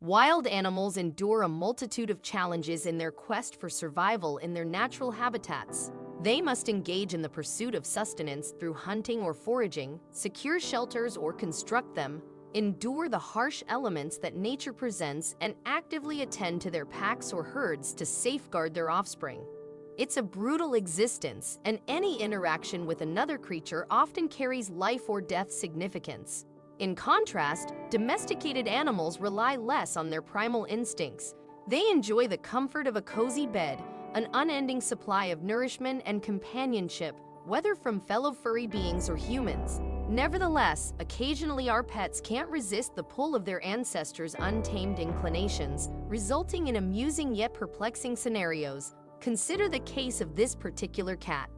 Wild animals endure a multitude of challenges in their quest for survival in their natural habitats. They must engage in the pursuit of sustenance through hunting or foraging, secure shelters or construct them, endure the harsh elements that nature presents, and actively attend to their packs or herds to safeguard their offspring. It's a brutal existence, and any interaction with another creature often carries life or death significance. In contrast, domesticated animals rely less on their primal instincts. They enjoy the comfort of a cozy bed, an unending supply of nourishment and companionship, whether from fellow furry beings or humans. Nevertheless, occasionally our pets can't resist the pull of their ancestors' untamed inclinations, resulting in amusing yet perplexing scenarios. Consider the case of this particular cat.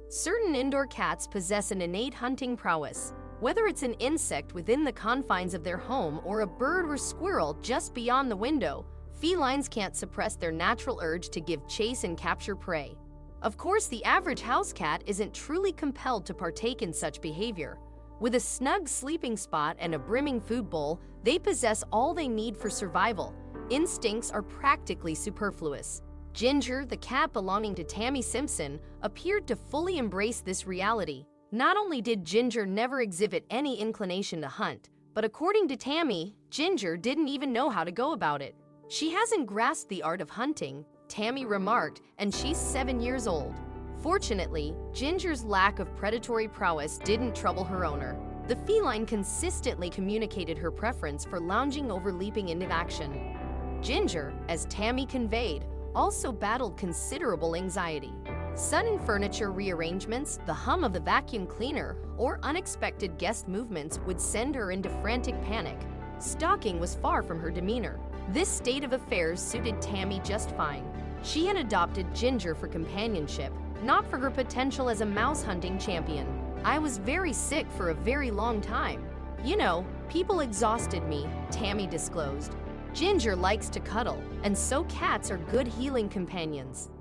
Certain indoor cats possess an innate hunting prowess. Whether it's an insect within the confines of their home or a bird or squirrel just beyond the window, felines can't suppress their natural urge to give chase and capture prey. Of course, the average house cat isn't truly compelled to partake in such behavior. With a snug sleeping spot and a brimming food bowl, they possess all they need for survival. Instincts are practically superfluous. Ginger, the cat belonging to Tammy Simpson, appeared to fully embrace this reality. Not only did Ginger never exhibit any inclination to hunt, but according to Tammy, Ginger didn't even know how to go about it. "She hasn't grasped the art of hunting," Tammy remarked, and she's 7 years old. Fortunately, Ginger's lack of predatory prowess didn't trouble her owner. The feline consistently communicated her preference for lounging over leaping into action. Ginger, as Tammy conveyed, also battled considerable anxiety. Sudden furniture rearrangements, the hum of the vacuum cleaner, or unexpected guest movements would send her into frantic panic. Stalking was far from her demeanor. This state of affairs suited Tammy just fine. She had adopted Ginger for companionship, not for her potential as a mouse hunting champion. "I was very sick for a very long time. You know, people exhausted me," Tammy disclosed. "Ginger likes to cuddle, and so cats are good healing companions."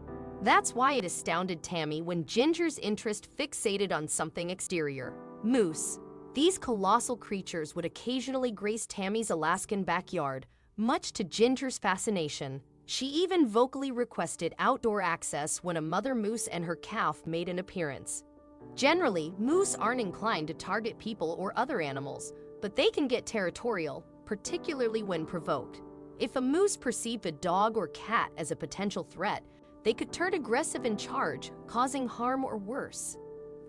That's why it astounded Tammy when Ginger's interest fixated on something exterior. Moose. These colossal creatures would occasionally grace Tammy's Alaskan backyard, much to Ginger's fascination. She even vocally requested outdoor access when a mother moose and her calf made an appearance. Generally, moose aren't inclined to target people or other animals, but they can get territorial, particularly when provoked. If a moose perceived a dog or cat as a potential threat, they could turn aggressive and charge, causing harm or worse.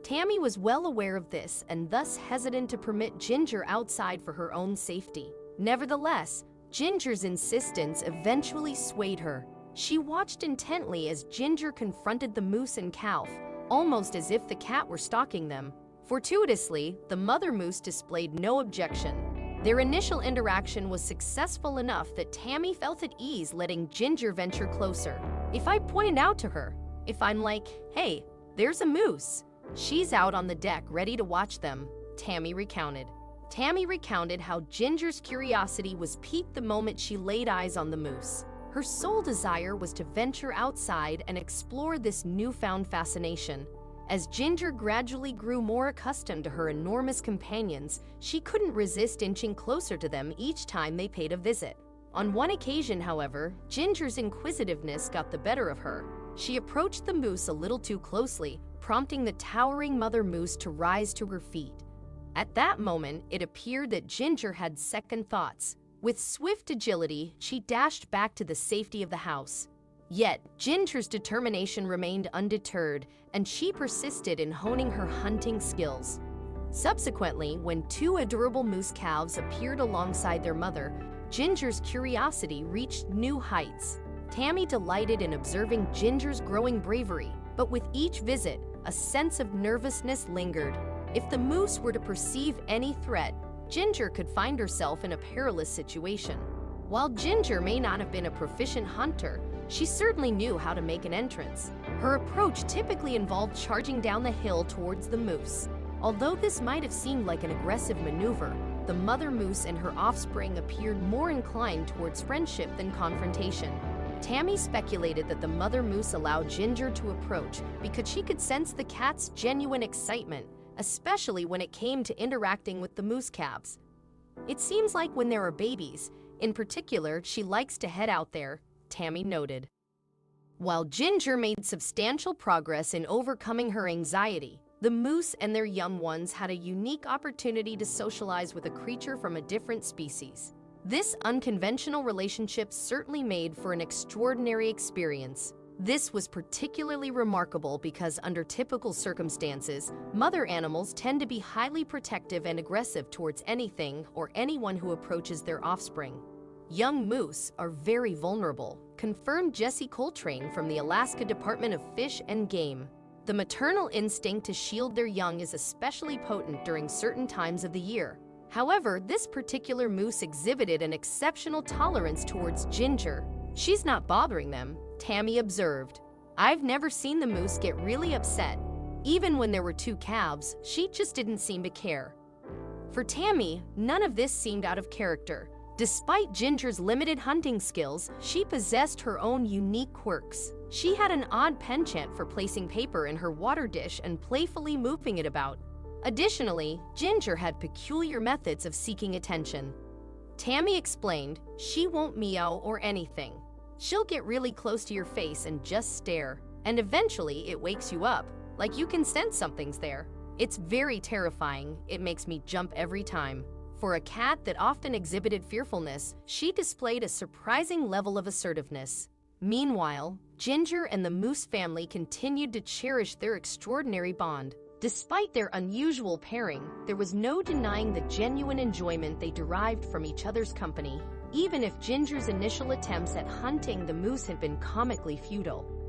Tammy was well aware of this and thus hesitant to permit Ginger outside for her own safety. Nevertheless, Ginger's insistence eventually swayed her. She watched intently as Ginger confronted the moose and calf, almost as if the cat were stalking them. Fortuitously, the mother moose displayed no objection. Their initial interaction was successful enough that Tammy felt at ease letting Ginger venture closer. "If I point out to her, if I'm like, 'Hey, there's a moose,' she's out on the deck ready to watch them," Tammy recounted. Tammy recounted how Ginger's curiosity was piqued the moment she laid eyes on the moose. Her sole desire was to venture outside and explore this newfound fascination. As Ginger gradually grew more accustomed to her enormous companions, she couldn't resist inching closer to them each time they paid a visit. On one occasion, however, Ginger's inquisitiveness got the better of her. She approached the moose a little too closely, prompting the towering mother moose to rise to her feet. At that moment, it appeared that Ginger had second thoughts. With swift agility, she dashed back to the safety of the house. Yet, Ginger's determination remained undeterred, and she persisted in honing her hunting skills. Subsequently, when two adorable moose calves appeared alongside their mother, Ginger's curiosity reached new heights. Tammy delighted in observing Ginger's growing bravery, but with each visit, a sense of nervousness lingered. If the moose were to perceive any threat, Ginger could find herself in a perilous situation. While Ginger may not have been a proficient hunter, she certainly knew how to make an entrance. Her approach typically involved charging down the hill towards the moose. Although this might have seemed like an aggressive maneuver, the mother moose and her offspring appeared more inclined towards friendship than confrontation. Tammy speculated that the mother moose allowed Ginger to approach because she could sense the cat's genuine excitement, especially when it came to interacting with the moose calves. It seems like when there are babies, In particular, she likes to head out there, Tammy noted. While Ginger made substantial progress in overcoming her anxiety, the moose and their young ones had a unique opportunity to socialize with a creature from a different species. This unconventional relationship certainly made for an extraordinary experience. This was particularly remarkable because under typical circumstances, mother animals tend to be highly protective and aggressive towards anything or anyone who approaches their offspring. Young moose are very vulnerable, confirmed Jesse Coltrane from the Alaska Department of Fish and Game. The maternal instinct to shield their young is especially potent during certain times of the year. However, this particular moose exhibited an exceptional tolerance towards Ginger. She's not bothering them, Tammy observed. I've never seen the moose get really upset. Even when there were two calves, she just didn't seem to care. For Tammy, none of this seemed out of character. Despite Ginger's limited hunting skills, she possessed her own unique quirks. She had an odd penchant for placing paper in her water dish and playfully moving it about. Additionally, Ginger had peculiar methods of seeking attention. Tammy explained, she won't meow or anything. She'll get really close to your face and just stare, and eventually it wakes you up, like you can sense something's there. It's very terrifying, it makes me jump every time. For a cat that often exhibited fearfulness, she displayed a surprising level of assertiveness. Meanwhile, Ginger and the moose family continued to cherish their extraordinary bond. Despite their unusual pairing, there was no denying the genuine enjoyment they derived from each other's company, even if Ginger's initial attempts at hunting the moose had been comically futile.